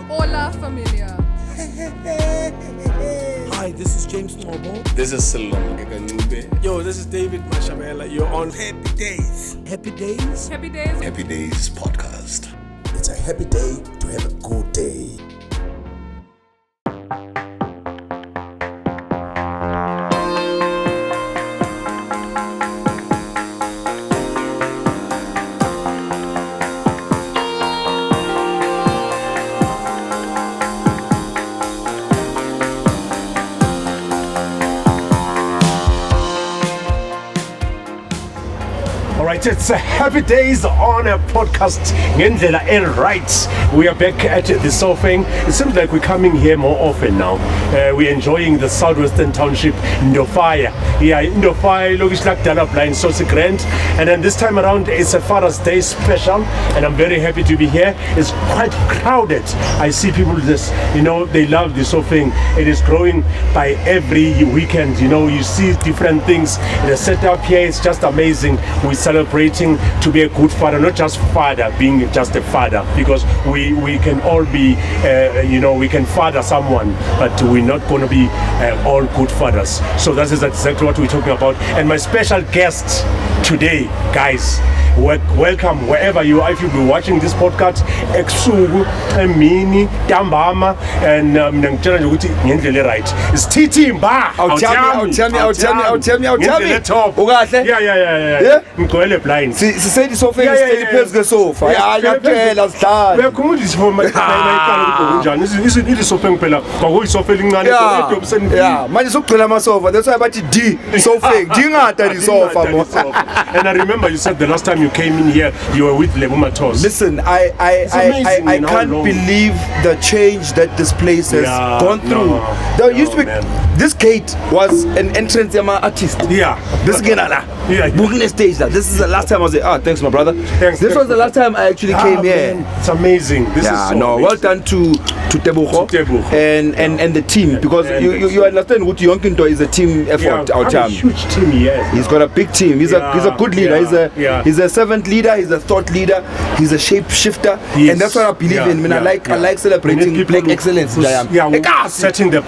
Hola, familia. Hi, this is James Mogul. This is Salon. Yo, this is David Mashabela. You're on Happy Days. Happy Days? Happy Days. Happy Days podcast. It's a happy day to have a good day. Alright, it's a Happy Days on a podcast. Ngendlela right. We are back at the Sofeng. It seems like we're coming here more often now. We're enjoying the southwestern township, Ndofaya. Yeah, Ndofaya, Logish Lakdala Blind, so grand. And then this time around, it's a Father's Day special. And I'm very happy to be here. It's quite crowded. I see people just, they love the Sofeng. It is growing by every weekend. You see different things. The setup here is just amazing. We're celebrating to be a good father, not just father, being just a father, because we can all be, we can father someone, but we're not going to be all good fathers. So that is exactly what we're talking about. And my special guest today, guys, welcome wherever you are. If you've been watching this podcast, Eksugu, Mini, Dambama, and right. It's TT Mbha. Tell me. Yeah. Mgwele blind. Say the sofa is steady pairs the sofa. Yeah, we are coming for my This is sofa phela. Bago sofa lingane so yeah, manje sokugcela ama sofa. That's why bathi D sofa. Dingata di sofa mo. And I remember you said the last time you came in here you were with Lebo Matos. Listen, I can't believe the change that this place has gone through. There used to be this gate was an entrance artist. Yeah. This genala. Yeah. Booking the stage. This is the last time I was there. Thanks my brother. This was the last time I actually came here. Man, it's amazing. This is so amazing. Well done to Tebucho and the team, because you understand what Yonkinto is a team effort. A huge team he has. He's got a big team. He's a good leader. He's a servant leader. He's a thought leader. He's a shape shifter, and that's what I believe in. I mean, I like celebrating black excellence. Setting the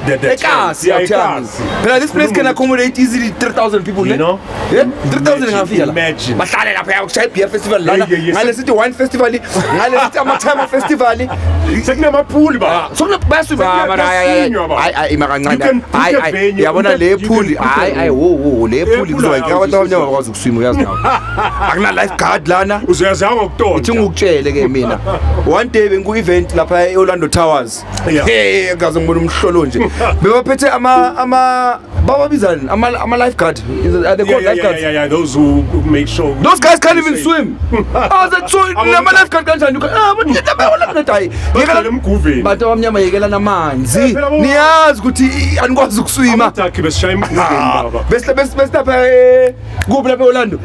this place can accommodate easily 3,000 people. 3,000 Imagine. Festival. City wine festival. Time festival. Pool ba. So na basu ba I yabona le pool le pool kuzoyakwathi abakwazi ukuswima uyazi nawo akuna lifeguard lana uzoyaza ngokutona uthi ngukutshele ke mina one day bengu event lapha eOrlando Towers ngaze ngibona umhlolo nje bebaphethe ama bababizana ama lifeguard are they called lifeguards? Yeah, those who make sure those guys can't even swim. That's so ama lifeguard kanjani you can but omnyama yekela namanzi niyazi ukuthi anikwazi ukuswima amataki besishaya emgubeni baba bese lapha kubi lapha eOrlando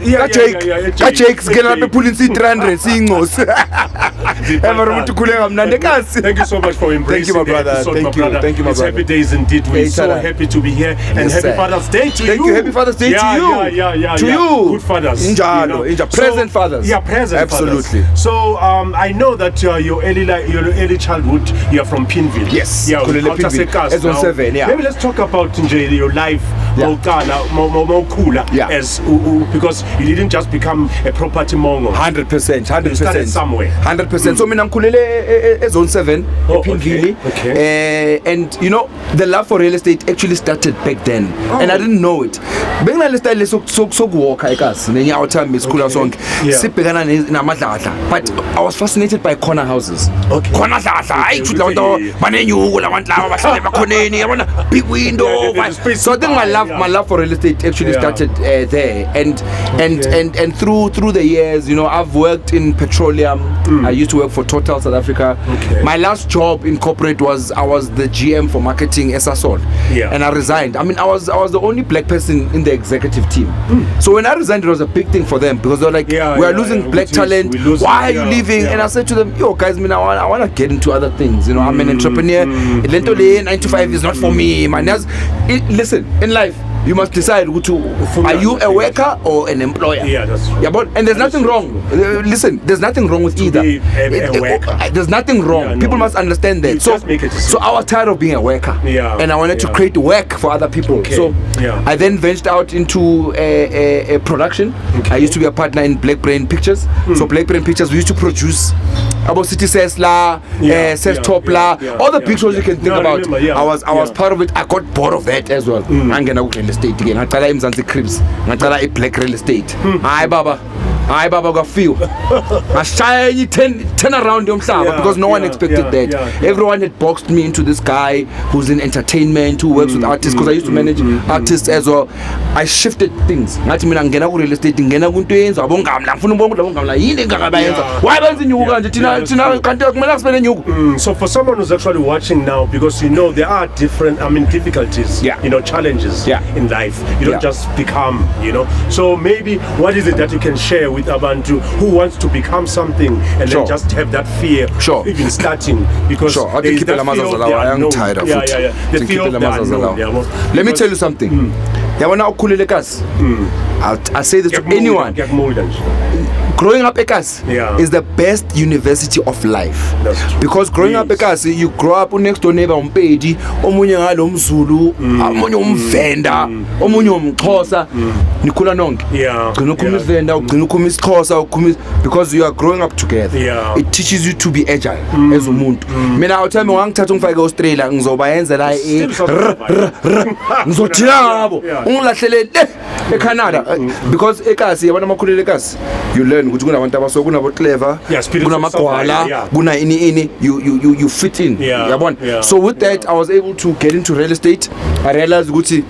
Jake sigena lapha ephulini si300 siyincosi umuntu khule ngamnandi kasi. Thank you so much for embracing. Thank you my brother. Thank you my brother. It's Happy Days indeed. We're so happy to be here, and happy Father's Day to you. Thank you. Happy Father's Day to you. To you. Good fathers. Present fathers. Yeah, present absolutely. Fathers. So I know that your early childhood, you're from Pinville. Yes. Yeah, as on 7. Yeah. Maybe let's talk about your life. As because you didn't just become a property mongo. 100%. You started somewhere. 100%. So mina ngikhulele Zone 7 ePinville. And the love for real estate actually started back then, and I didn't know it. Benginale style sokuwalka ekasi nenyawo thami esikhula sonke sibhekana namadlahla, but I was fascinated by corner houses. Corner dlahla hayi futhi labantu banenyuko labantu laba bahlale bakhoneni yabona big window. So I think my love for real estate actually started there, and through the years, I've worked in petroleum. I used to work for Total South Africa. My last job in corporate I was the GM for marketing Sasol, and I resigned. I mean, I was the only black person in the executive team. So when I resigned, it was a big thing for them, because they're like, we are losing black talent. Why are you leaving? And I said to them, yo guys, I want to get into other things. I'm an entrepreneur. 9 to 5 is not for me, man. Listen, in life, you must decide are you a worker or an employer? Yeah, that's true. Yeah, but and there's nothing wrong. Listen, there's nothing wrong with either. Be a worker. There's nothing wrong. Yeah, People no. must understand that. You So, just make a decision. so I was tired of being a worker, and I wanted to create work for other people. Okay. So Yeah. I then ventured out into a production. I used to be a partner in Black Brain Pictures. So Black Brain Pictures, we used to produce about City Sesla, Topla, all the big shows you can think No, I about. remember, yeah. I was Yeah. part of it. I got bored of that as well. Angena real estate again. Ngaqala eMzansi Cribs. Ngaqala eBlack Real Estate. Hayi baba kwafeel. Ngashaya enye 10 around yomhlaba because no one expected that. Everyone had boxed me into this guy who's in entertainment, who works with artists, because I used to manage artists as well. I shifted things. Ngathi mina ngena ku real estate, ngena kunto yenza abongamla, ngifuna ubonga abongamla yini engakabayenza. Why benza inyuku kanje thina kanti kumele sibele inyuku. So for someone who's actually watching now, because there are different, difficulties, challenges in life. You don't just become, So maybe what is it that you can share with Abantu who wants to become something and then just have that fear of even starting? Because I can keep it I'm tired of it. The fear of the unknown. Let me tell you something. Yabona ukhulele kasi. I'll say this to anyone. Growing up ekasi is the best university of life. Because growing up ekasi, you grow up next door neighbor umpedi, omunye ngalo umZulu, omunye umvenda, omunye umXhosa, nikhula nonke. Ugcina ukhuluma isivenda, ugcina ukhuluma isiXhosa, because you are growing up together. It teaches you to be agile as umuntu. Mina awuthi mina ngangithatha ungifake eAustralia ngizoba yenza la ngizothina ngabo ungilahlele eCanada because ekasi yabona amakhulele ekasi you learn ukuthi kunabantu abaso kunabo clever kunamagwala kuna ini you fit in yabona. So with that I was able to get into real estate. I realized ukuthi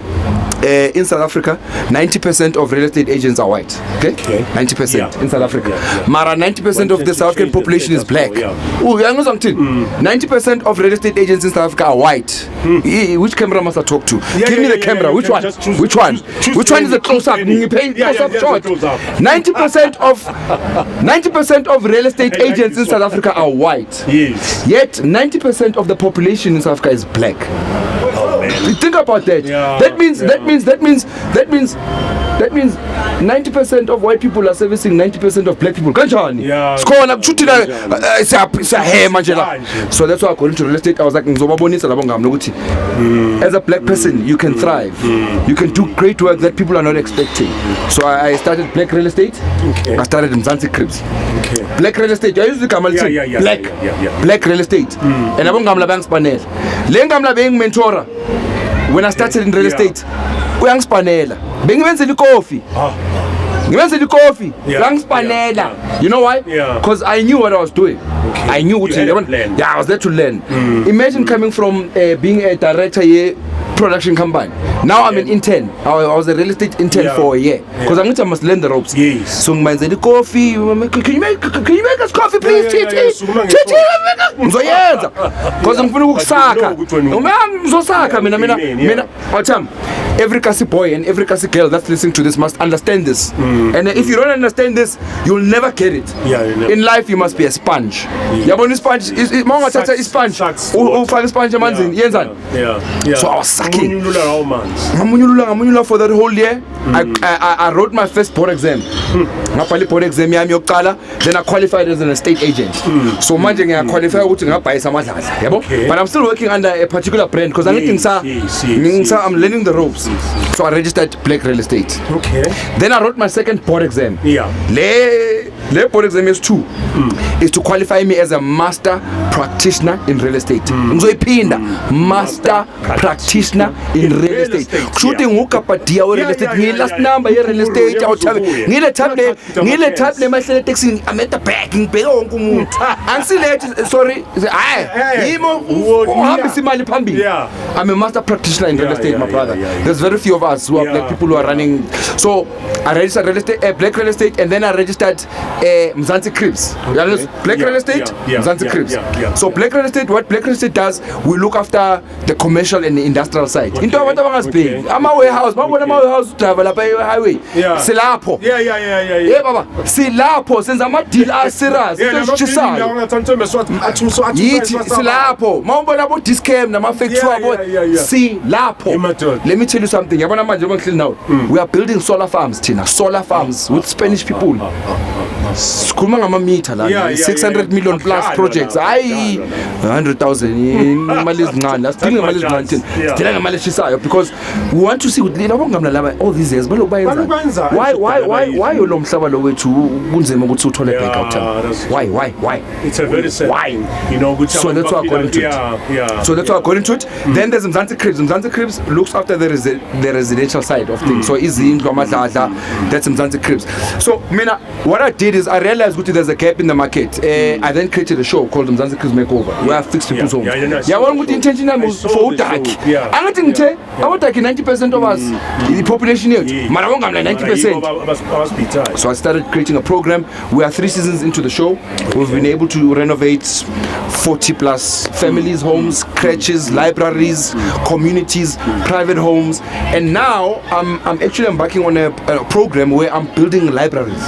in South Africa 90% of real estate agents are white. Okay? 90% in South Africa. Mara 90% of the South African population is black. 90% of real estate agents in South Africa are white. Which camera must I talk to? Give me the camera. Which one? Which one? Which one is the close up? Close up short. 90% of real estate agents in South Africa are white. Yes. Yet 90% of the population in South Africa is black. Think about that. That means 90% of white people are servicing 90% of black people. So that's why I got into real estate. I was like, as a black person, you can thrive. You can do great work that people are not expecting. So I started Black Real Estate. I started in Mzansi Cribs. Black Real Estate. I used to come Black Real Estate. And I'm going to bank panel. Lengamla being mentora. When I started in real estate, uyangispanela. Bengiwenza coffee. You know why? Because I knew what I was doing. I knew what I was there to learn. Imagine coming from being a director here, production company. Now I'm an intern. I was a real estate intern for a year because I must learn the ropes. So I said, coffee. Can you make us coffee, please? TT. Because I'm going to every Kasi boy and every Kasi girl that's listening to this must understand this. And if you don't understand this, you'll never get it. In life, you must be a sponge. Sponge is sponge. So I was sucking. For that whole year, I wrote my first board exam. Then I qualified as an estate agent. So I qualified, but I'm still working under a particular brand because I'm learning the ropes. So I registered Black Real Estate. Then I wrote my second board exam. The board exam is 2. Is to qualify me as a master practitioner in real estate. Master practitioner in real estate. Shooting hookapatiya real estate. Last number here real estate. Ngile table my taxi. I'm at the backing. Sorry. I'm a master practitioner in real estate, my brother. There's very few of us who are black people who are running. So I registered real estate, Black Real Estate, and then I registered Mzansi Cribs. Black real estate, Mzansi Cribs. So black real estate, what black real estate does, we look after the commercial and the industrial side. Into abantu abangazibheki. Ama warehouse, mawubona ama warehouse travel lapha highway. Silapho. Yeah baba. Silapho senza ama deal serious. Yithi silapho. Mawubona abo discam nama factory abo. Silapho. Let me tell you something. Yabona manje bonke now. We are building solar farms, Tina. Solar farms with Spanish people. Sikhuluma ngama-meter la 600 million plus projects. Hayi 100,000 imali ezincane. Asidingi imali ezincane thina. Sidinga imali eshisayo because we want to see ukuthi labo ngamla laba all these years balo bayenza. Why lo mhlaba lo wethu kunzima ukuthi uthole back out time? Why? It's a very sad thing, you know, which so that's why according to it. So that's why according to it. Then there's Mzansi Cribs. Mzansi Cribs looks after the residential side of things. So izindlu amadladla, that's Mzansi Cribs. So mina what I did is I realized there's a gap in the market. I then created a show called Mzansi Cribs Makeover. We have fixed people's homes. Yeah, one with intention for Udaki. I think I want like 90% of us, the population here. Marawonga 90%. So I started creating a program. We are 3 seasons into the show. We've been able to renovate 40 plus families, homes, creches, libraries, communities, private homes, and now I'm actually embarking on a program where I'm building libraries.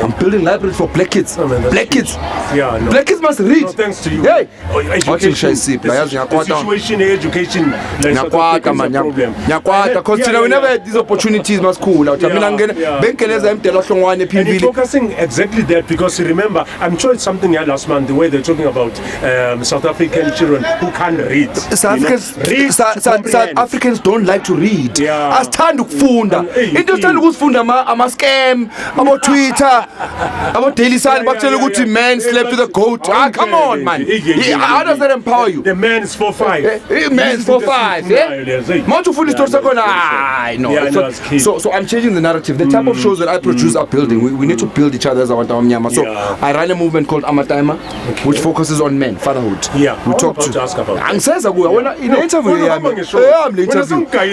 I'm building libraries for black kids. Black kids. Black kids must read. No, thanks to you. Hey. Education, the situation, education, because we never had these opportunities in school. And you're focusing exactly that because remember, I'm sure it's something here last month, the way they're talking about South African children who can't read. South Africans don't like to read. Asithanda ukufunda. Into esithanda ukufunda ama scam, ama Twitter, ama Daily Sun bakutshela ukuthi man slept with a goat. Come on man. How does that empower you? The man is 4'5". Man is 4'5". Manje ufunda story sakona. No. So I'm changing the narrative. The type of shows that I produce are building. We need to build each other as abantu abamnyama. So I run a movement called Amataima, which focuses on men, fatherhood. We talk to ask about. Angiseza kuya wena in interview yami.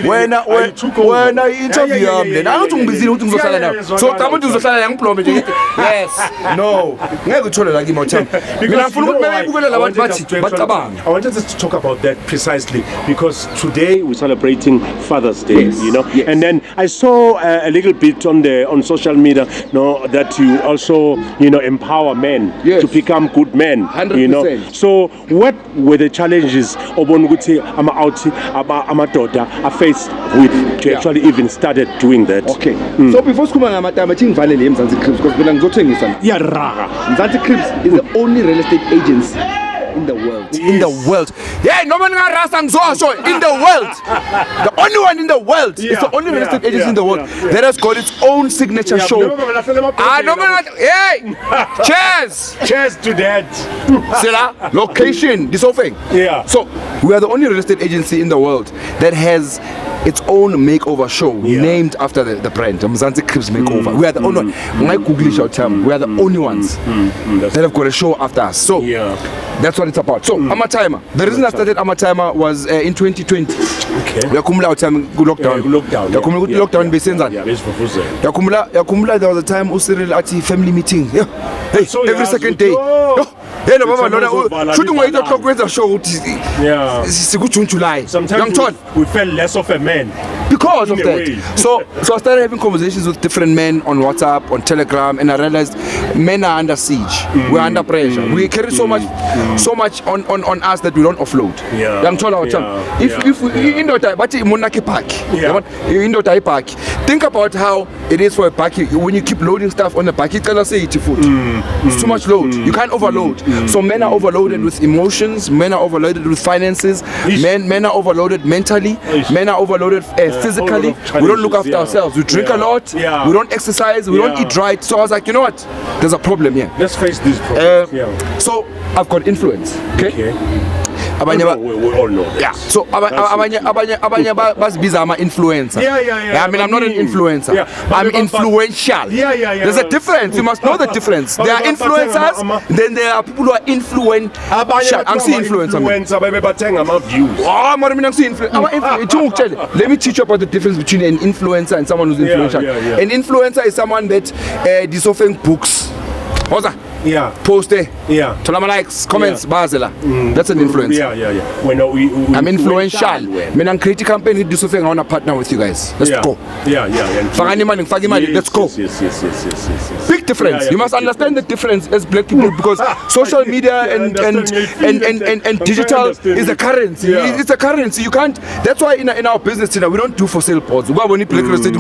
Wena interview yami. Angathi ungibizile ukuthi ngizohlala nawe. So cha umuntu uzohlala la ngiplombe nje. Yes. No. Ngeke uthole la kimi awuthami. Mina ngifuna ukuthi bebukele labantu bathi bacabanga. I wanted to talk about that precisely because today we're celebrating Father's Day, you know. And then I saw a little bit on social media, that you also, empower men to become good men, 100%. So what were the challenges obonukuthi amadoda are faced with to actually even started doing that? Okay. So before sikhuluma ngamatama thi ngivale le Mzansi Cribs because mina ngizothengisa. Mzansi Cribs is the only real estate agency in the world. Yes. In the world. Yeah, no man ngarasa ngizosho in the world. The only one in the world. It's the only real estate agency in the world that has got its own signature show. No man. Hey! Cheers to that. Sila location, this whole thing. So we are the only real estate agency in the world that has its own makeover show named after the brand, Mzansi Cribs Makeover. We are the only one. When I Google our term, we are the only ones that have got a show after us. So that's what it's about. So Amataima. The reason I started Amataima was in 2020. Yakumula time lockdown. Yakumula lockdown besenza. Yakumula there was a time Usiril ati family meeting. Hey, every second day. Hey, no, mama, shooting 8 o'clock with the show. July. Sometimes we felt less of a man because of that. So I started having conversations with different men on WhatsApp, on Telegram, and I realized men are under siege. We're under pressure. We carry so much on us that we don't offload. If we think about how it is for a baki when you keep loading stuff on the baki, it's too much load. You can't overload. So men are overloaded with emotions, men are overloaded with finances, men are overloaded mentally, men are overloaded physically. We don't look after ourselves. We drink a lot, we don't exercise, we don't eat right. So I was like, you know what? There's a problem here. Let's face this problem. So I've got influence. Okay. We all know that. So abanye bazibiza ama influencer. I mean I'm not an influencer. I'm influential. There's a difference. You must know the difference. There are influencers, then there are people who are influential. I'm seeing influencer. Let me teach you about the difference between an influencer and someone who's influential. An influencer is someone that is offering books. Oza. Yeah. Post it. Yeah. Tolama likes, comments, bazela. That's an influence. Yeah. I'm influential. I'm create a campaign, do something, I want to partner with you guys. Let's go. Yeah. Fagani money, let's go. Yes. Big difference. You must understand the difference as black people because social media and digital is a currency. It's a currency. You can't. That's why in our business, we don't do for sale pods. We want black real estate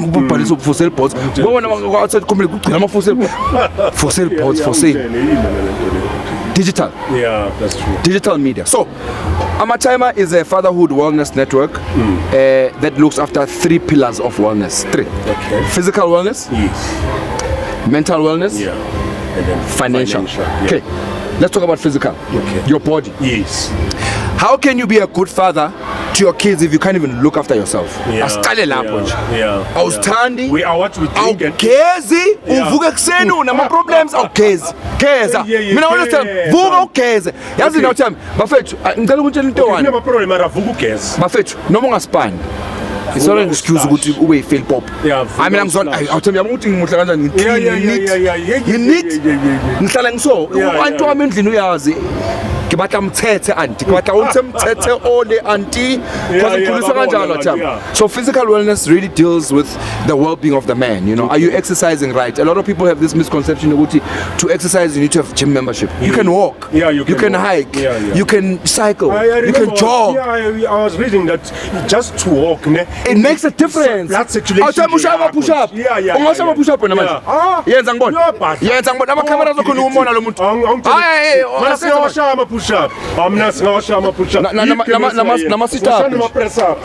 for sale pods. We want to outside company for sale pods for sale. Digital. Yeah, that's true. Digital media. So, Amatimer is a fatherhood wellness network that looks after 3 pillars of wellness. 3. Okay. Physical wellness. Yes. Mental wellness. Yeah. And then financial. Yeah. Okay. Let's talk about physical. Okay. Your body. Yes. How can you be a good father to your kids if you can't even look after yourself? Awusithandi. We are what we think. Awugezi, uvuka kuseni unama problems awugezi. Geza. Mina understand. Vuka ugeze. Yazi now tell me, bafethu, ngicela ukutshela into one. Kunama problem mara vuka ugeze. Bafethu, noma ungasipani. It's not an excuse ukuthi ube fail pop. I mean I'm sorry. I'll tell you ukuthi ngimuhla kanjani ngiclean. You need. Ngihlala ngiso. Abantu wami endlini uyazi. Kibatla mthethe auntie, kibatla uthi mthethe ole auntie. So physical wellness really deals with the well-being of the man. You know, are you exercising right? A lot of people have this misconception that to exercise you need to have gym membership. You can walk. Yeah, you can hike. You can cycle. You can jog. Yeah, I was reading that just to walk. It makes a difference. That's actually. I'll tell you push up. Yeah. Push up na manje. Yenza ngibona. Yenza ngibona ama camera zakho umbona lo muntu. Push up. I'm not going push up. Nama sit up. Nama press up.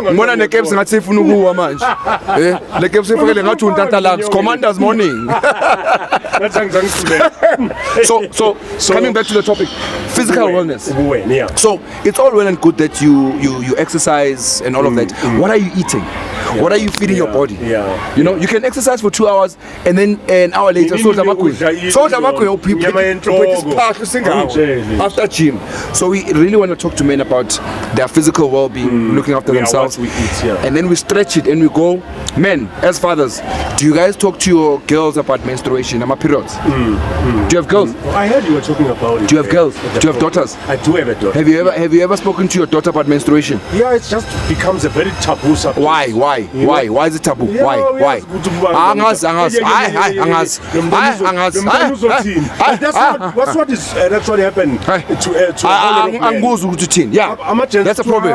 Ngibona necaps ngathi ifuna ukuwa manje. Le caps ifakele ngathi untantalax commanders morning. So coming back to the topic, physical wellness. So it's all well and good that you exercise and all of that. What are you eating? What are you feeding your body? You know, you can exercise for 2 hours and then an hour later after gym. So we really want to talk to men about their physical well-being, looking after themselves. What we eat, and then we stretch it and we go, men, as fathers, do you guys talk to your girls about menstruation and periods? Do you have girls? I heard you were talking about it. Do you have girls? Do you have daughters? I do have a daughter. Have you ever spoken to your daughter about menstruation? Yeah, it just becomes a very taboo subject. Why is it taboo? Why? That's what is actually happened to all of men. That's a problem.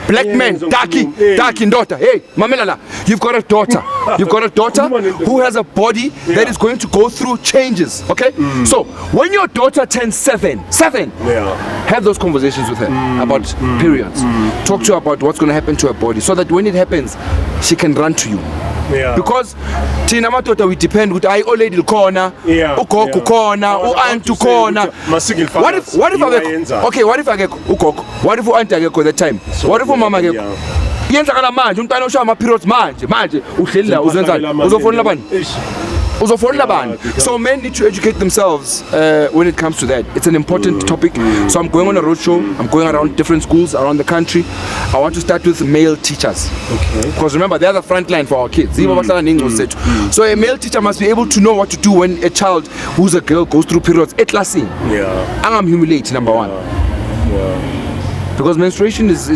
Black men, darky daughter. Hey, Mamelala, you've got a daughter. You've got a daughter who has a body that is going to go through changes. Okay? So when your daughter turns 7, have those conversations with her about periods. Talk to her about what's going to happen to her body so that when it happens, she can run to you. Because Tina Matota we depend with I already corner, ugogo corner, aunt corner. What if I get ugogo? What if aunt get that time? What if mama get yenzakala manje umntwana ushaya ama periods manje uhleli la uzenzani uzofonela bani So men need to educate themselves when it comes to that. It's an important topic. So I'm going on a roadshow. I'm going around different schools around the country. I want to start with male teachers. Okay. Because remember, they're the front line for our kids. So a male teacher must be able to know what to do when a child who's a girl goes through periods. I'm humiliated, number one. Because menstruation is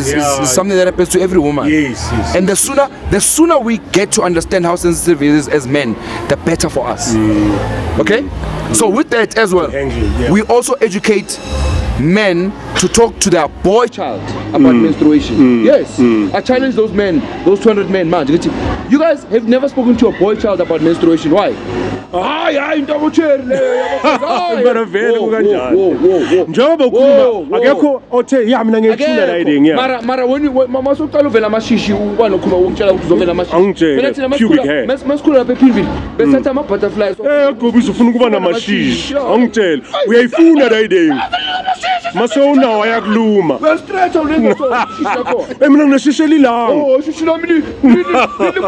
something that happens to every woman. Yes. And the sooner we get to understand how sensitive it is as men, the better for us. Okay? So with that as well, we also educate men to talk to their boy child about menstruation. Yes. I challenge those men, those 200 men, man. You guys have never spoken to your boy child about menstruation. Why? Njengoba ukhuluma akekho othe mina ngiyethula la iding mara when mama soqala uvela amashishi ubani okhuluma ukutshela ukuthi uzovela amashishi angitshela pubic hair masikhula lapha ephilville besetha ama butterflies gobi ufuna ukuba namashishi angitshela uyayifuna la iding mase unawo ayakuluma Stretch awulenza so shishako. mina ngineshishe lilanga Oh, shishila mini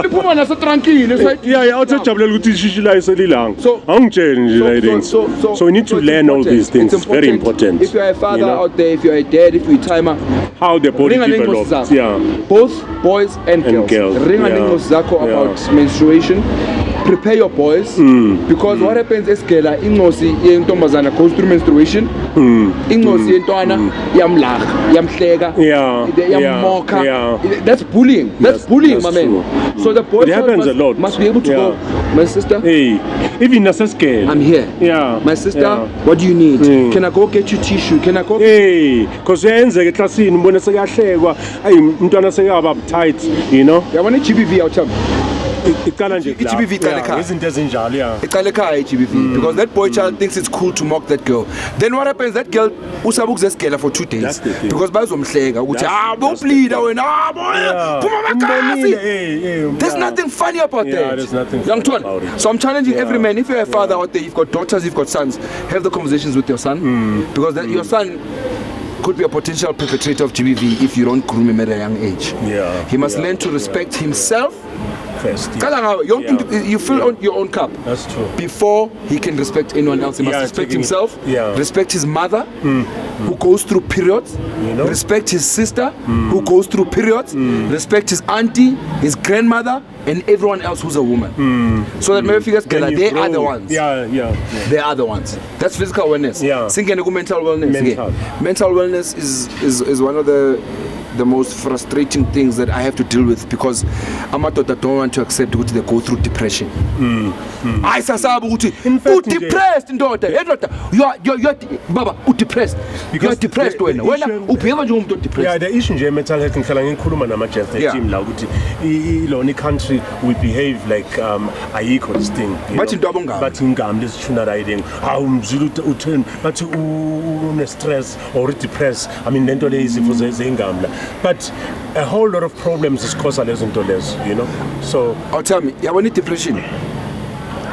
liphuma nase tranquille side. yeah awuthe jabulela ukuthi ishishi layo selilanga So- angitsheli nje la things so we need to it's learn all important. these things It's very important If you're a father you know, out there, if you're a dad, if you're a timer, how the body ringa develops nengozi yeah both boys and girls. Ringa yeah. nengozi zakho Yeah. about menstruation. Prepare your boys because what happens is gela ingozi yentombazana goes through menstruation. Ingozi yentwana yamlaga, yamhleka, Yeah, yammoka. yeah. That's bullying. That's bullying, that's my man. true. So the boys It happens a lot. must be able to go. My sister, hey even nasescale I'm here. yeah My sister, yeah. what do you need? Can I go get you tissue? Can I go? hey because uyenzeka eklasini mbone sekahlekwa ayi umntwana sekaba uptight you know Yabona i-GBV awuthamba. iqala nje i-GBV iqala ekhaya. izinto ezinjalo yeah Iqale ekhaya i-GBV because that boy child thinks it's cool to mock that girl. Then what happens? That girl usabe ukuzesigela for 2 days That's the thing. because bazomhleka ukuthi That's bowuplida wena boy phuma magasi. hey There's nothing funny about Yeah, that. there's nothing Young funny Twan. about it. So I'm challenging Yeah. every man. If you're a father out there, you've got daughters, you've got sons, have the conversations with your son because your son could be a potential perpetrator of GBV if you don't groom him at a young age. Yeah, He must yeah, learn to respect himself. first You fill on your own cup. That's true. Before he can respect anyone else, he must Yeah, respect taking- himself, yeah. respect his mother, who goes through periods, You know? respect his sister, who goes through periods, respect his auntie, his grandmother, and everyone else who's a woman. So that maybe figures Then you they are the grow. ones. yeah They are the ones. That's physical wellness. Yeah. Singing mental wellness. Mental. Yeah. Mental wellness is one of the most frustrating things that I have to deal with because amadoda don't want to accept ukuthi they go through depression. I sasaba ukuthi In fact, depressed ndoda. Ndoda you're baba depressed. You're depressed the wena. Wena issue- ubheka njengomuntu yeah depressed. the issue nje mental health ngihlala ngikhuluma nama-Jeff Yeah. team la ukuthi ilona country we behave like ayikho this thing you Bathi know. into abongami. bathi ingami lesithuna riding hawu mzulu utheni bathi une-stress or depressed I mean lento le izifo zeyingami la but a whole lot of problems zikhosa lezo nto lezo you know so Oh tell me, yabona depression.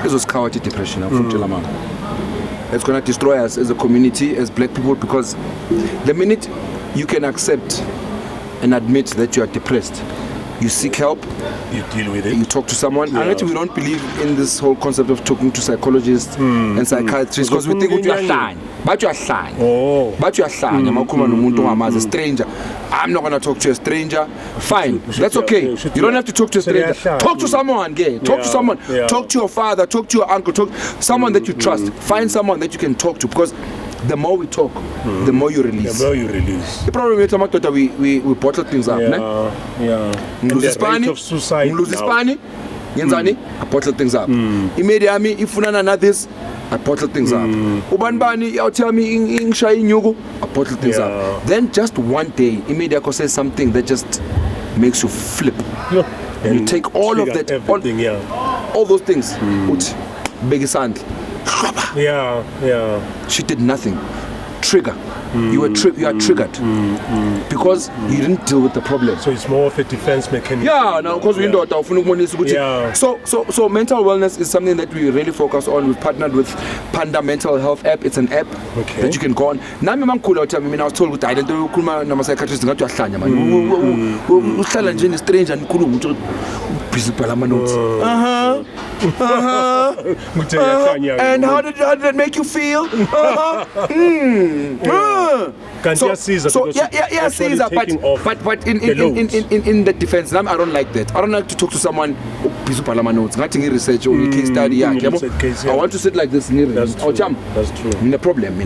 Izosikhawa depression afutela mama. It's going to destroy us as a community, as black people, because the minute you can accept and admit that you are depressed, you seek help, you deal with it you talk to someone. Yeah. And actually, we don't believe in this whole concept of talking to psychologists and psychiatrists because we think you are fine. But you are fine. Oh. But you are fine. A stranger. I'm not going to talk to a stranger. Fine. That's okay. You don't have to talk to a stranger. Talk to someone. Talk to someone. Yeah. Talk to your father. Talk to your uncle. Talk someone that you trust. Find someone that you can talk to because the more we talk, the more you release. the more you release The problem with Tomato, we bottle things up. Ne? yeah and Lose the rate Spani, of suicide lose now. Spani, yenzani, I bottle things up. Immediately, if you know this, I bottle things up. Ubanbani, you tell me in Shai Nyugu, I bottle things Yeah. up. Then just one day, immediately says something that just makes you flip. And you take all of trigger that, everything all those things. Put big sand. yeah She did nothing. Trigger. You are triggered because you didn't deal with the problem. so it's more of a defense mechanism Yeah, now because we know that Yeah. so mental wellness is something that we really focus on. We've partnered with Panda Mental Health app. It's an app Okay. that you can go on. Nami mangkhula uthi mina I was told ukuthi I don't ukhuluma nama psychiatrist ngathi uyahlanya man. Uhlala nje ne stranger nikhuluma ukuthi busy bhala ama notes. Ngithe yahlanya And how did that make you feel? Kanti iyasiza So because yeah, actually Caesar, taking off but in the loads. in the defense, I don't like that. I don't like to talk to someone busy bhala ama notes. Ngathi research or case study yakhe. case, I yeah. want to sit like this That's true. That's true. The problem,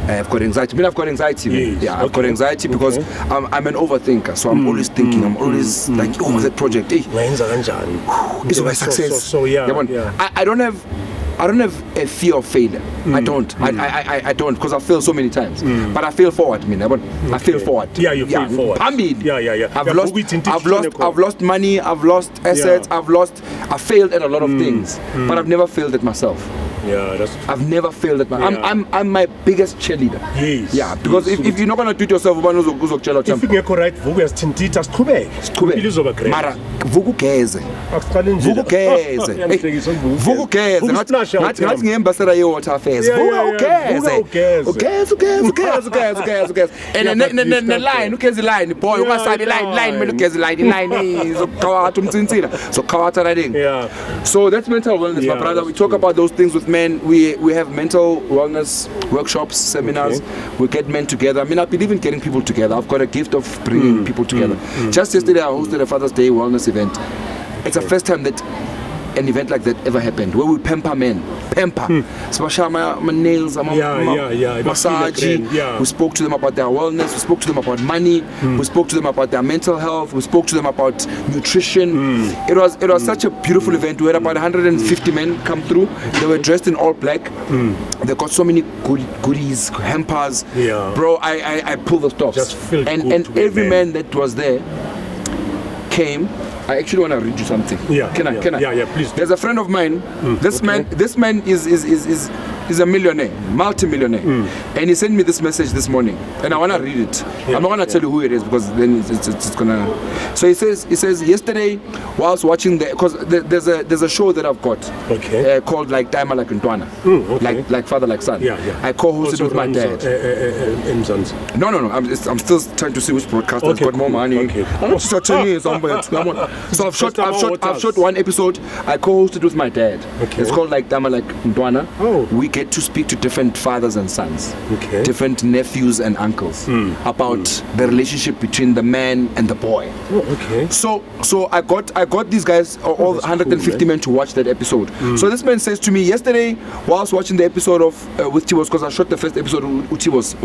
I've got anxiety. I've got anxiety. Yes. Yeah, I've got Okay. anxiety because I'm an overthinker. So I'm always thinking. I'm always like, oh, that project, Ngayenza kanjani is my success. so yeah, Yabona? yeah. I don't have a fear of failure. I don't. I don't because I fail so many times. But I fail forward. I fail forward. Yeah, you fail forward. Yeah. I've lost money. I've lost assets. Yeah. I've failed at a lot of things. But I've never failed at myself. Yeah, that's true. I've never failed at my. Yeah. I'm my biggest cheerleader. Yes. Yeah, because if you're not gonna do it yourself, if ingekho right vuku yasithintitha siqhubeke. Impilo izoba great. Mara vukugeze. Akuqale nje. Vukugeze. Ngathi ngeambassador ye-water affairs. Ugeze. And the line, ugeze line, boy, ungasabi line, mele ugeze line zokuqhawatha umtsintsila. Zokuqhawatha that thing. Yeah. So that's mental wellness, my brother. We talk about those things with men. We have mental wellness workshops, seminars. We get men together. I mean, I believe in getting people together. I've got a gift of bringing people together. Just yesterday, I hosted a Father's Day wellness event. It's the first time that an event like that ever happened, where we pamper men. Especially my nails, massage. We spoke to them about their wellness. We spoke to them about money. We spoke to them about their mental health. We spoke to them about nutrition. It was such a beautiful event. We had about 150 men come through. They were dressed in all black. They got so many goodies, hampers. Bro, I pulled the stops. Just felt and good to every be man that was there came. I actually want to read you something. Can I? Yeah, please. There's a friend of mine. This man is a millionaire, multi-millionaire, and he sent me this message this morning, and I want to read it. I'm not gonna tell you who it is because then it's gonna. So he says yesterday whilst watching because there's a show that I've got called like Timer Like Ntwana, like Father Like Son. I co-hosted with my dad. No. I'm still trying to see which broadcaster has got more money. I'm not just telling you somewhere. So I've shot one episode. I co-hosted with my dad. It's called like Timer Like Ntwana. We get to speak to different fathers and sons, different nephews and uncles about the relationship between the man and the boy. So I got these guys, all 150 men to watch that episode. So this man says to me yesterday, whilst watching the episode of with Tibos, because I shot the first episode with Tibos,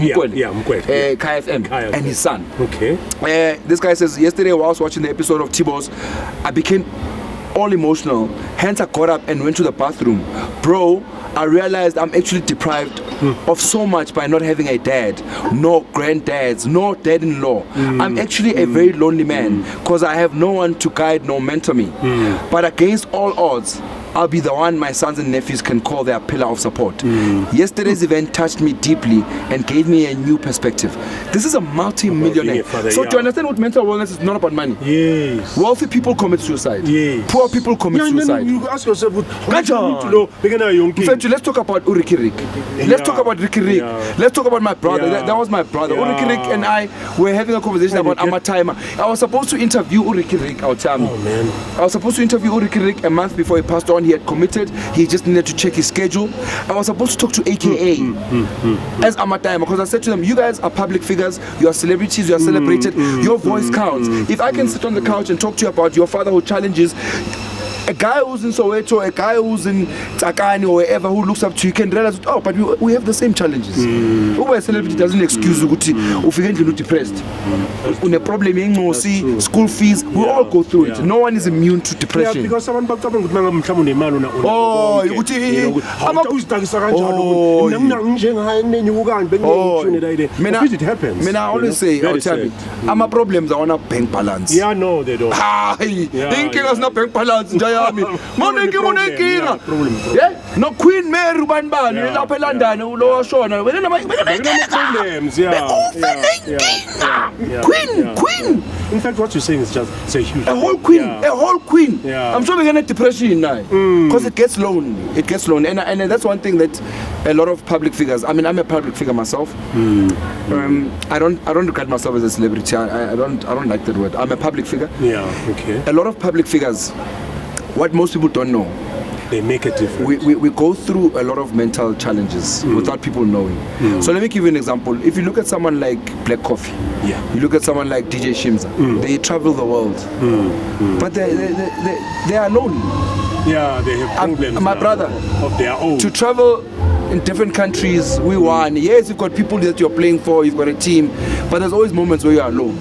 KFM and his son. This guy says yesterday whilst watching the episode of Tibos, I became all emotional. Hence I got up and went to the bathroom. Bro, I realized I'm actually deprived of so much by not having a dad, no granddads, no dad-in-law. I'm actually a very lonely man because I have no one to guide, no mentor me. But against all odds, I'll be the one my sons and nephews can call their pillar of support. Yesterday's event touched me deeply and gave me a new perspective. This is a multi-millionaire. So to understand what mental wellness is not about money. Wealthy people commit suicide. Poor people commit suicide. You ask yourself, let's talk about Ricky Rick. Let's talk about Ricky Rick. Let's talk about my brother. That was my brother. Ricky Rick and I were having a conversation about Amatimer. I was supposed to interview Ricky Rick, I was supposed to interview Ricky Rick a month before he passed on. He had committed. He just needed to check his schedule. I was supposed to talk to AKA as Amatimer because I said to them, you guys are public figures, you are celebrities, you are celebrated, your voice counts. If I can sit on the couch and talk to you about your fatherhood challenges, a guy who's in Soweto, a guy who's in Takani or wherever who looks up to you can realize, oh, but we have the same challenges. A celebrity doesn't excuse you if you're depressed. When a problem in school fees, we all go through it. No one is immune to depression. Because someone back up with it happens. I always say, I'm a problem that on a bank balance. Yeah, no, they don't. Not bank balance. No Queen Mary Banban, up in London, Lower Shona, Queen. In fact, what you're saying is just a huge. A whole queen. I'm sure we're gonna depression now because it gets lonely. And that's one thing that a lot of public figures. I mean, I'm a public figure myself. I don't regard myself as a celebrity. I don't like that word. I'm a public figure. A lot of public figures. What most people don't know, they make a difference. We go through a lot of mental challenges without people knowing. So let me give you an example. If you look at someone like Black Coffee, you look at someone like DJ Shimza, they travel the world, but they are alone. Yeah, they have problems. My brother, of their own. To travel in different countries, we won. Yes, you've got people that you're playing for, you've got a team, but there's always moments where you're alone.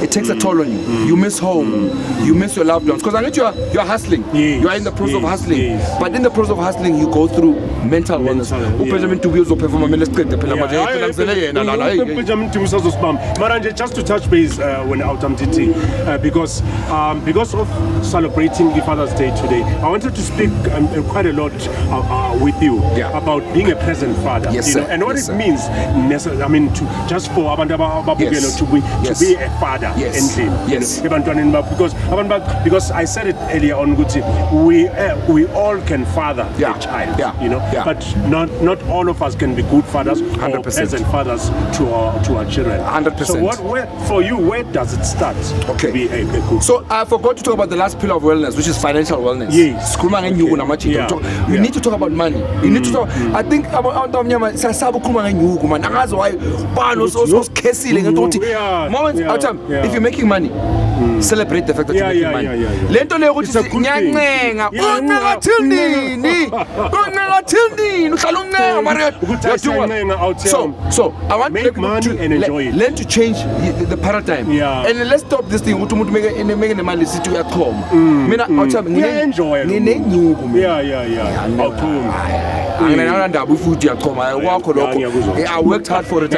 It takes a toll on you. You miss home, you miss your loved ones. Because I know you're hustling. You are in the process of hustling. But in the process of hustling, you go through mental wellness. Benjamin Tubi uzoperforma mele siqede phela manje eqinangisele yena la Benjamin Tubi usazosibamba. Manje just to touch base when out TT because of celebrating the Father's Day today, I wanted to speak quite a lot with you about being a present father. Yes, you know, and what it means. I mean, just for abantu ababukela to be a father endlini. Because I said it earlier on, we all can father a child, you know, but not all of us can be good fathers 100%. Or present fathers to our children. 100%. So for you, where does it start? Okay. To be a good? So I forgot to talk about the last pillar of wellness, which is financial wellness. Yes. We need to talk about money. You need to talk. I think about if you're making money, celebrate the fact that you're making money. So I want make money and enjoy it. Learn to change the paradigm. And let's stop this thing. Enjoy I worked hard for it.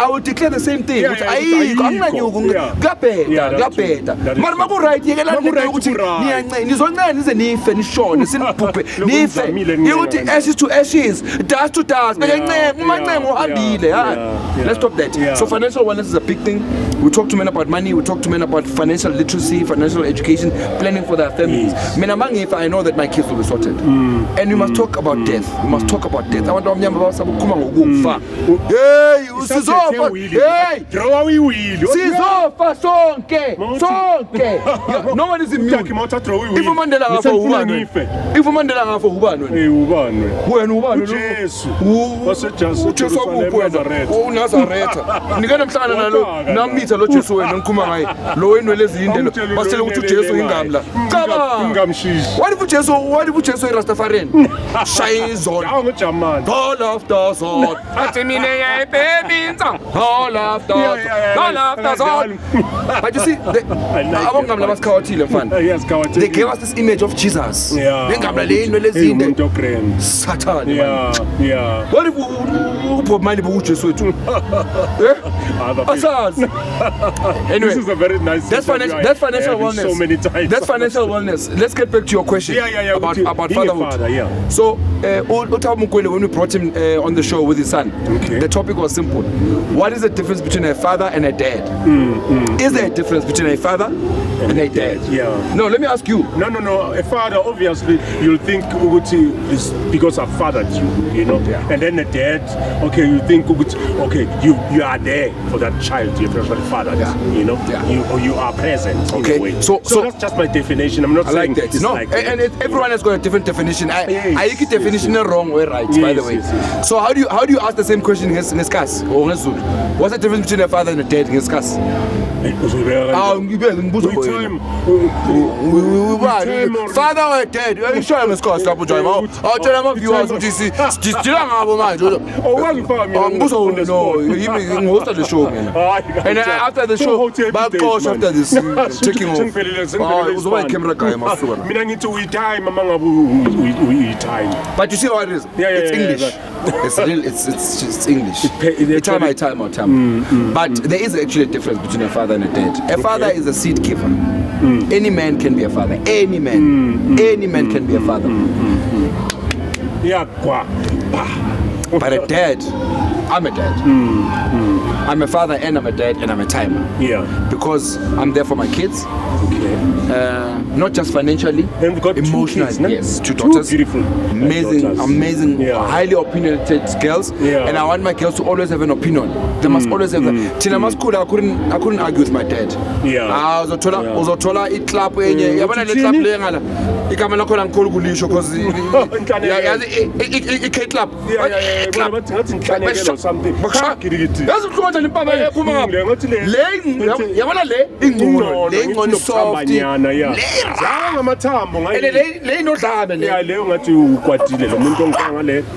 I will declare the same thing. Ashes to ashes, dust to dust. Let's stop that. So financial wellness is a big thing. We talk to men about money. We talk to men about financial literacy, financial education, planning for their families. If I know that my kids will be sorted. And we must talk about death. We must talk about death. I want to no one is immune. If Mandela what if you Rastafarian? Shines on all of the sword. But you see, they gave us this image of Jesus. Satan. What if we put money anyway, this is a very nice. That's financial wellness. So many times. That's financial wellness. Let's get back to your question about fatherhood. So, when we brought him on the show with his son, the topic was simple. What is the difference between a father and a dad? Is there a difference between a father and a dad? No, let me ask you. No. A father, obviously, you'll think Uguti is because I've fathered you know. And then a dad, okay, you think Uguti, you are there for that child you've actually fathered, you know. You are present in a way. So that's just my definition. I'm not saying that. It's like and everyone has got a different definition. I get definition the wrong way, right? By the way. So how do you ask the same question in his case or in Zulu? What's the difference between a father and a dad in his case? Father or dad? Are you sure I'm score stop join? I'll tell my viewers what you see. Still most of the show. And after the show, back course after this checking off. It was a camera guy. I need to eat time we time. But you see what it is? It's English. It's English. It's time. But there is actually a difference between a father and a dad. A father is a seed giver. Any man can be a father. Any man can be a father. But a dad, I'm a dad. I'm a father and I'm a dad and I'm a timer. Because I'm there for my kids. Not just financially, emotionally. Yes, two daughters. Beautiful. Amazing, highly opinionated girls. And I want my girls to always have an opinion. They must always have that. Till I was cool, I couldn't argue with my dad. I was told it clap when you have a clap laying. You come and call and call Gulisho because it can't clap. Or something. That's what I'm laying on soft.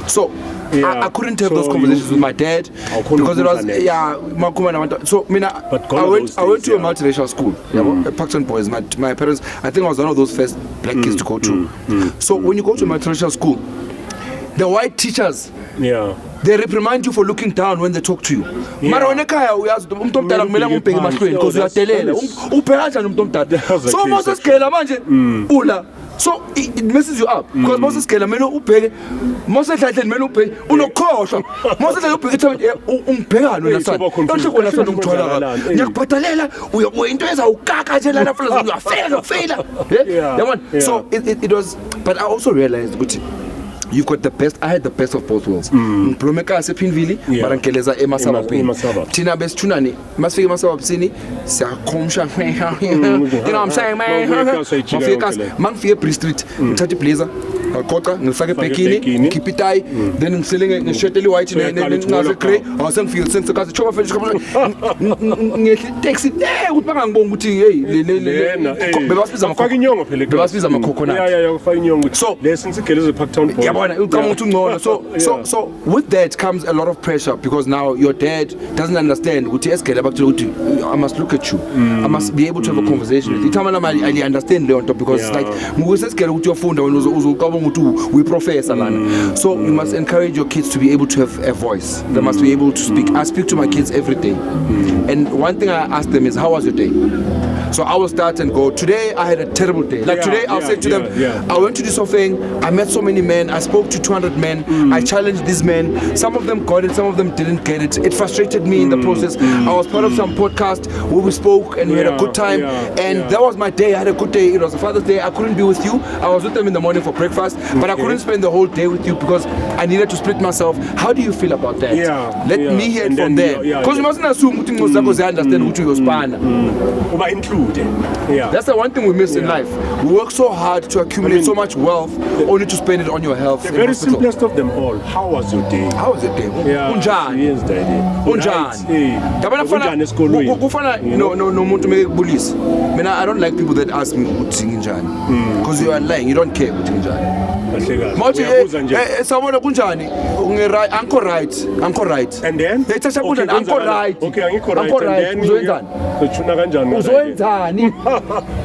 So I couldn't have those conversations with my dad because it was so I went to a multiracial school, Pakistan boys. My parents, I think I was one of those first black kids to go to. So when you go to a multiracial school, the white teachers, they reprimand you for looking down when they talk to you. Mara wena khaya uyazi umuntu omdala kumele umbheke emahlweni because uyadelela. Ubheka kanjani umuntu omdala? So Moses Gela manje ula. So it messes you up because Moses Gela mele ubheke Moses Dladle mele ubheke unokhohlwa. Moses Dladle ubheke umbhekani wena sana. Onhle kona sana umthwala. Ngiyakubhatalela uya into eza ukaka nje lana futhi uyafela. Yeah. So it was, but I also realized ukuthi you've got the best. I had the best of both worlds. Mplomeka asephinvili barankeleza emasabapini. Thina besithunani masifika emasabapini siyakhomsha. You know what I'm saying, man? Mangifike Bree Street, ngithatha iblazer, ngaqoqa, ngifake ebhekini, keep it tie, then ngiselinge ngishirt eli white nengaze grey. Awusengifike sengikazi choba fethu ngehli taxi. Ukuthi bangangibonga ukuthi hey bebasibiza amafaka inyongo phela. Bebasibiza amacoconut. Yeah, ufaka inyongo. So lesinsigeleze Parktown boy. So with that comes a lot of pressure because now your dad doesn't understand. I must look at you. I must be able to have a conversation with you. I understand because it's like we professor. So you must encourage your kids to be able to have a voice. They must be able to speak. I speak to my kids every day. And one thing I ask them is, how was your day? So I will start and go, today I had a terrible day. Like today I'll say to them, I went to do something, I met so many men, I spoke to 200 men, I challenged these men. Some of them got it, some of them didn't get it. It frustrated me in the process. I was part of some podcast where we spoke and we had a good time. And that was my day. I had a good day. It was a Father's Day. I couldn't be with you. I was with them in the morning for breakfast, but I couldn't spend the whole day with you because I needed to split myself. How do you feel about that? Let me hear it from them. Because you mustn't assume they understand who you're spanning. That's the one thing we miss in life. We work so hard to accumulate so much wealth only to spend it on your health. The very simplest of them all. How was your day? How was your day? Unjani? Yes, daddy. Unjani? No muntu mekubulisa. I don't like people that ask me ukuthi nginjani. Because you are lying. You don't care ukuthi nginjani. Sabona kunjani? Unko right. And then? Unko right. Okay, angikho right. Uzoyenzani? Uzochuna kanjani? Uzoyenzani?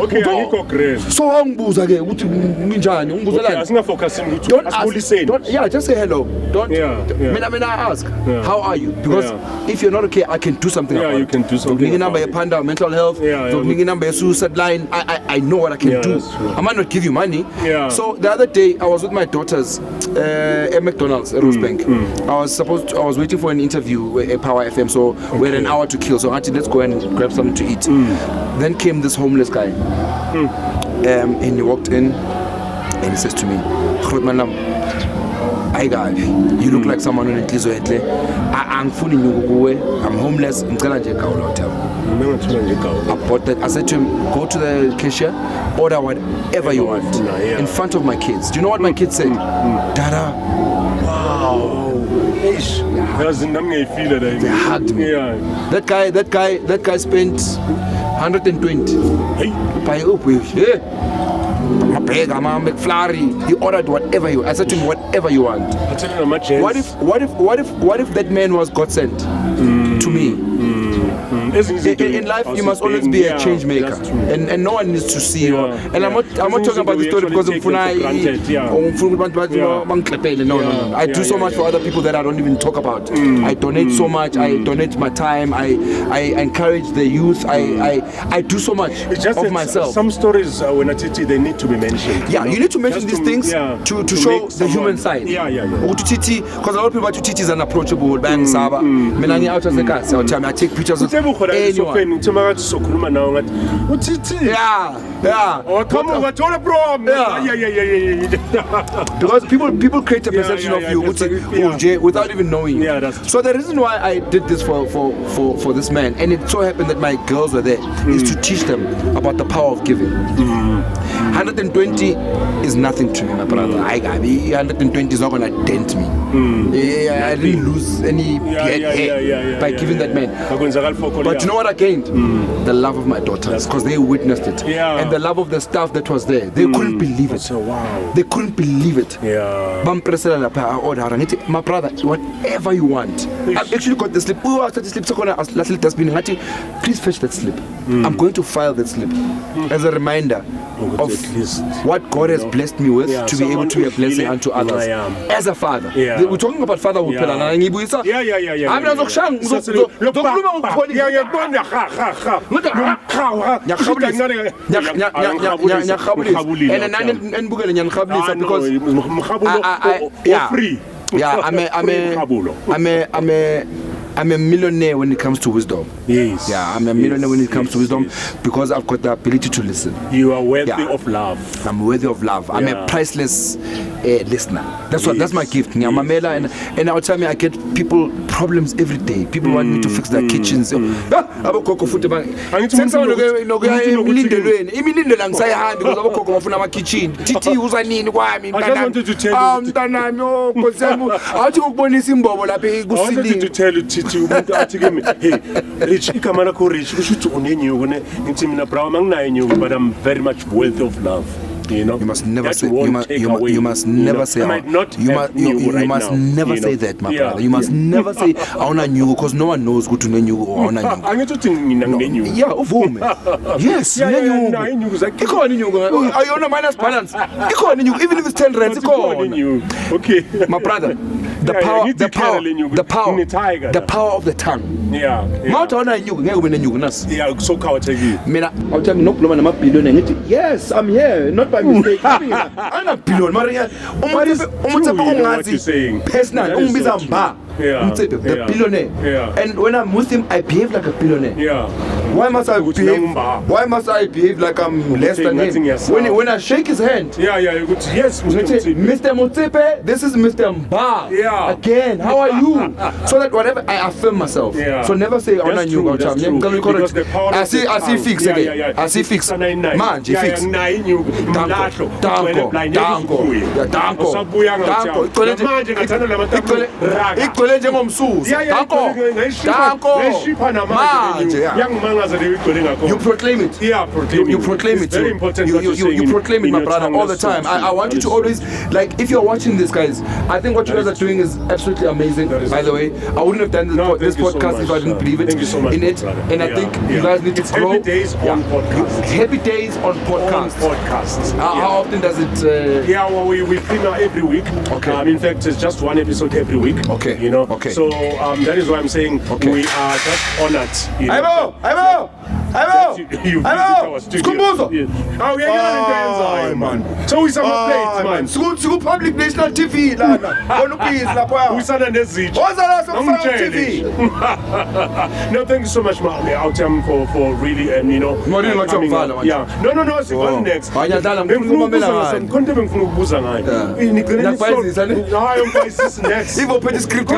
Okay, angikho great. So angibuza ke ukuthi nginjani? Ungibuzelani? Asingafocusing ukuthi asibuliseni. Yeah, just say hello. Don't. Mina I ask, how are you? Because if you're not okay, I can do something about it. You can do something. Don't number panda mental health. Don't number suicide line. I know what I can do. I might not give you money. So the other day I was with my daughters at McDonald's at Rosebank. I was waiting for an interview at Power FM, so we had an hour to kill. So auntie, let's go and grab something to eat. Then came this homeless guy, and he walked in, and he says to me, "Hi guy, you look like someone who needs to I'm fooling you. I'm homeless. I'm gonna check out I bought that. I said to him, go to the cashier, order whatever you want in front of my kids. Do you know what my kids said? Dada, wow. They hugged me. That guy spent 120. I'm McFlurry. He ordered whatever you want. I said to him, whatever you want. What if that man was God sent to me? In life, you must always be a change maker, and no one needs to see you. And I'm not talking about the story because no. I do so much for other people that I don't even talk about. I donate so much. I donate my time. I encourage the youth. I do so much of myself. Some stories when they need to be mentioned. Yeah, you need to mention these things to show the human side. Because a lot of people to TT is unapproachable. Bang Saba. I take pictures of anyone. Because people create a perception of you without even knowing you. So the reason why I did this for this man, and it so happened that my girls were there, is to teach them about the power of giving. 120 is nothing to me, my brother. 120 is not going to dent me. I didn't lose any hair by giving that man. But you know what I gained? The love of my daughters, because they witnessed it. And the love of the staff that was there. They couldn't believe it. Wow. They couldn't believe it. Yeah. My brother, whatever you want. I've actually got the slip. After the slip, please fetch that slip. I'm going to file that slip as a reminder of what God has blessed me with, to be able to be a blessing unto others as a father. We're talking about fatherhood. I'm a millionaire when it comes to wisdom. Yes. Yeah, I'm a millionaire when it comes to wisdom because I've got the ability to listen. You are worthy of love. I'm worthy of love. I'm a priceless listener. That's my gift. And I'll tell me, I get people problems every day. People want me to fix their kitchens. I wanted to tell you, hey, Rich, igama lakho Rich, kushuthi unenyuku but I'm very much worthy of love. You know, you must never say you must never say that, my brother. You must never say auna nyuku, because no one knows who to nyuku or auna nyuku. Yeah, uvume. Yes, nyuku. Are you on a minus balance? Even if it's 10 rands, okay. My brother, the power of the tongue. Yeah. So yes, I'm here, not by mistake. I'm a billion. What you're saying. The billionaire. And when I'm with him, I behave like a billionaire. Why must I behave like I'm less than him? When I shake his hand, yes, Mr. Motsepe, this is Mr. Mbha. Again, how are you? So that whatever I affirm myself. So never say I see fix again. I see fix. Man, fix. You proclaim it. You proclaim it. Very important. You proclaim it, my brother, all the time. I want you to always, like, if you're watching this, guys, I think what you guys are doing is absolutely amazing. By the way, I wouldn't have done this podcast if I didn't believe it in it. And I think you guys need to grow. Happy Days on podcast. Happy Days on podcast. How often does it? We premiere every week. Okay. In fact, it's just one episode every week. Okay. You know. Okay. So that is why I'm saying we are just honored. You know, you visit our studio. Man. So we plates, man. School public national TV. We started this TV. No, thank you so much, man. Out for really you know. No. It's next. Next. If open the script,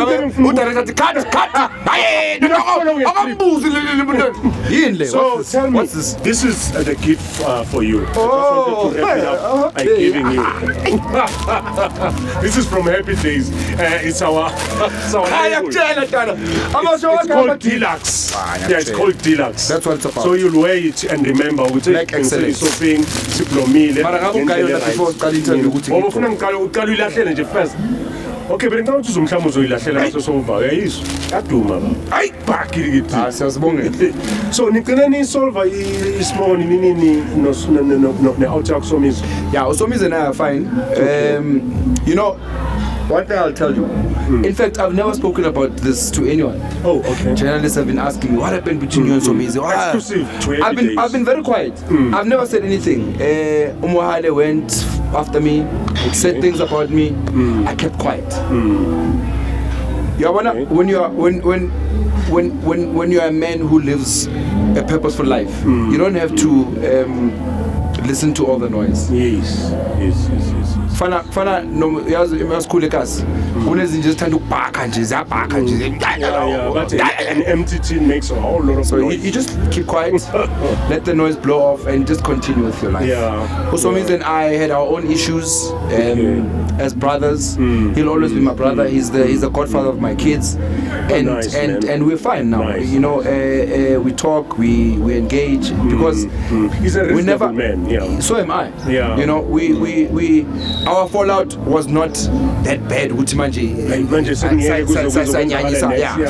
so tell me, this is the gift for you. I just wanted to wrap it up by giving you. This is from Happy Days. It's our it's called Deluxe. It's called Deluxe. That's what it's about. So you'll wear it and remember we take like excellence. Okay, but now to uzomhlamba uzoyilahlela ngaso solve uyayizwa yaduma ba hayi bakilikithi siyazibongela. So nigcina ni solve ismall nini no outer kusomizo. Yeah, usomizo and I are fine. You know, one thing I'll tell you. In fact, I've never spoken about this to anyone. Oh, okay. Journalists have been asking me what happened between you and Somizi. Exclusive to I've been very quiet. I've never said anything. Umuhale went after me, said things about me. I kept quiet. When you are a man who lives a purposeful life, you don't have to listen to all the noise. Yes. Fana no yasikhulekazi kunezinje zithanda ukubhakha nje ziyabhakha nje but an empty tin makes a whole lot of so noise. you just keep quiet, let the noise blow off and just continue with your life. Also means and I had our own issues as brothers. He'll always be my brother. He's the godfather of my kids, and we're fine now. You know, we talk, we engage because he's a we never man. So am I. You know, we our fallout was not that bad.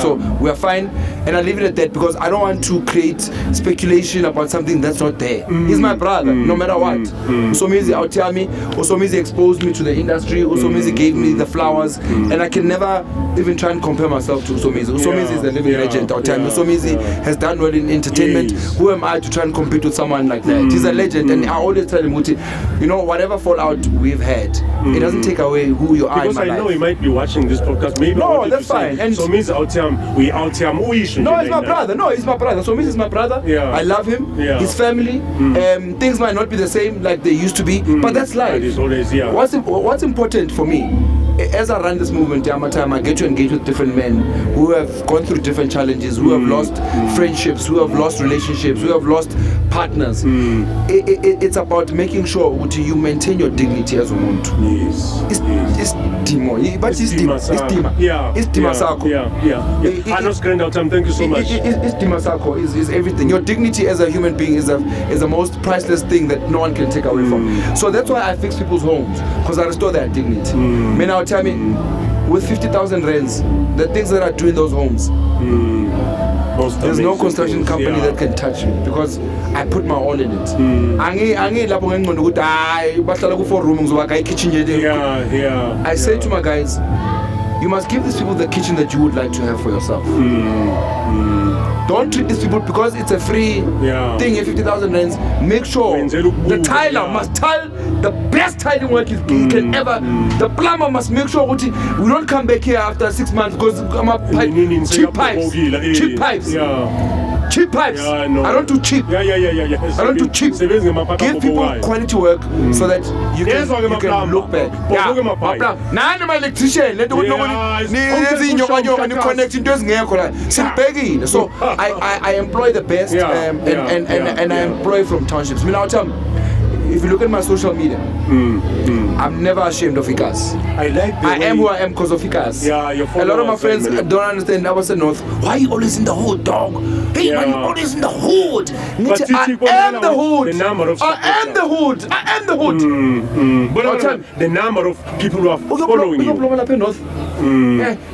So we are fine, and I leave it at that because I don't want to create speculation about something that's not there. He's my brother, no matter what. Usomizi outtell me, Usomizi exposed me to the industry, Usomizi gave me the flowers, and I can never even try and compare myself to Usomizi. Usomizi is a living legend. Usomizi has done well in entertainment. Who am I to try and compete with someone like that? He's a legend, and I always tell him, you know, whatever fallout we've had, it doesn't take away who you are. Because in my I know life. he might be watching this podcast. Maybe no, that's fine. And so means we out him. No, he's my brother. No, he's my brother. So Miss is my brother. I love him. His family. Things might not be the same like they used to be, but that's life. That is always, What's important for me, as I run this movement, I get to engage with different men who have gone through different challenges, who have lost friendships, who have lost relationships, who have lost partners. It's about making sure you maintain your dignity as a woman. It's Dimo, but it's Dima. It's Dima Sako. Thank you so much. It's Dima Sako. Is everything. Your dignity as a human being is the most priceless thing that no one can take away from. So that's why I fix people's homes, because I restore their dignity. Men now tell me, with 50,000 rands, the things that I do in those homes, there's no construction company that can touch me because I put my all in it. I say to my guys, you must give these people the kitchen that you would like to have for yourself. Don't treat these people because it's a free thing, 50,000 rands. Make sure the tiler must tile the best tiling work he can ever. The plumber must make sure we don't come back here after 6 months because cheap pipes. Cheap pipes. I don't do cheap. I don't do cheap. Give people quality work so that you can look back. Now I'm an electrician. Let so I employ the best and I employ from townships. If you look at my social media, I'm never ashamed of Ikas. I am who I am because of Ikas. A lot of my friends don't understand. I was in North. Why are you always in the hood, dog? Hey, man, you're always in the hood. I am the hood. I am the hood. I am the hood. But the number of people who are following you.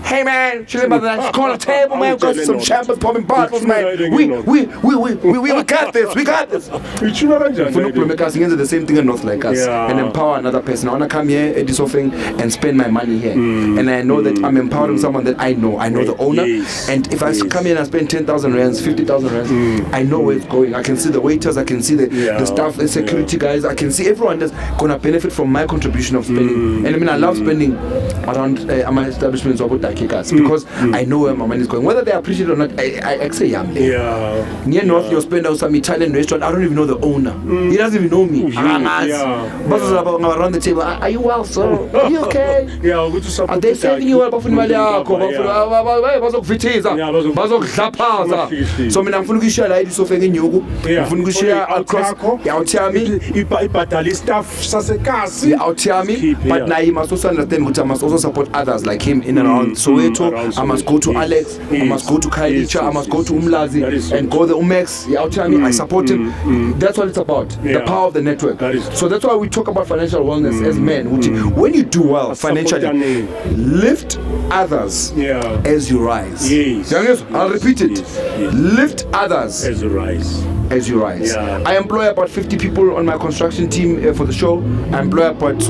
Hey man, chilling by the corner table, man. Got some champagne popping bottles, man. We got this. We got this. The same thing in North like us and empower another person. I want to come here at this offering and spend my money here, and I know that I'm empowering someone that I know the owner, and if I come here and I spend 10,000 rands, 50,000 rands, I know where it's going. I can see the waiters, I can see the staff, the security guys, I can see everyone that's gonna benefit from my contribution of spending. And I mean, I love spending around my establishments of Kikas because I know where my money is going, whether they appreciate it or not. I say near North, you spend out some Italian restaurant, I don't even know the owner, he doesn't even know me. Around the table, are you well, sir? Are you okay? Are they saving you well? So I'm going to share like this of any yoga. I'm going to share across but now he must also understand which I must also support others like him in and around Soweto. I must go to Alex, I must go to Kailicha, I must go to Umlazi and go the Umex. I support him. That's what it's about. The power of the network. So that's why we talk about financial wellness as men. When you do well financially, lift others as you rise. I'll repeat it. Lift others as you rise. I employ about 50 people on my construction team for the show. I employ about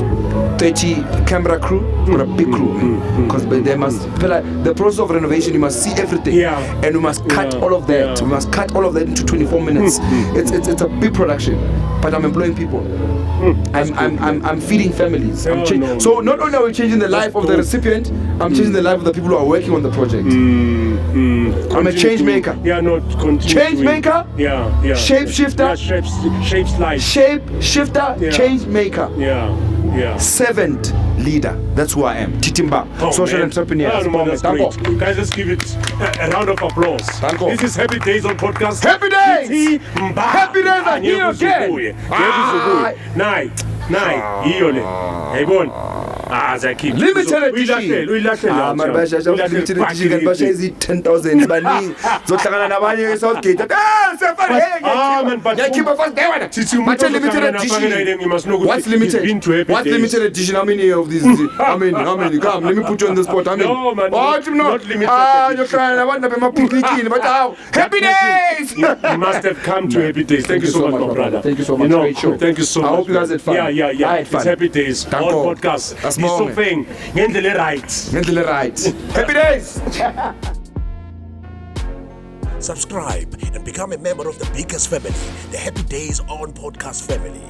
30 camera crew, or a big crew, because they must the process of renovation. You must see everything, and we must cut all of that. We must cut all of that into 24 minutes. It's a big production, but I'm employing people. I'm feeding families. So not only are we changing the life of the recipient, I'm changing the life of the people who are working on the project. I'm a change maker. Change maker. Shape shifter. Shape shifter. Change maker. servant leader. That's who I am. TT Mbha, social entrepreneur. That's great. Guys, let's give it a round of applause. This is Happy Days on Podcast. Happy Days! TT Mbha. Happy Days are here again. Nay, iyo le. Yayibona? Zakhipha. Limited edition. Limited edition basha izi 10,000 baningi. Zohlangana nabanye eSouthgate. Yakhipha first day wena. Mathe limited edition. What's limited? What's limited edition? How many of these? How many? Come, let me put you on the spot. How many? No, man. What you know? Not limited You're trying to want to be my picnic, but how? Happy Days! You must have come to Happy Days. Thank you so much, my brother. Thank you so much. Great show. Thank you so much. I hope you guys had fun. Yeah. It's Happy Days on Podcast. That's more. Ngendlela right. Happy Days! Subscribe and become a member of the biggest family, the Happy Days on Podcast family.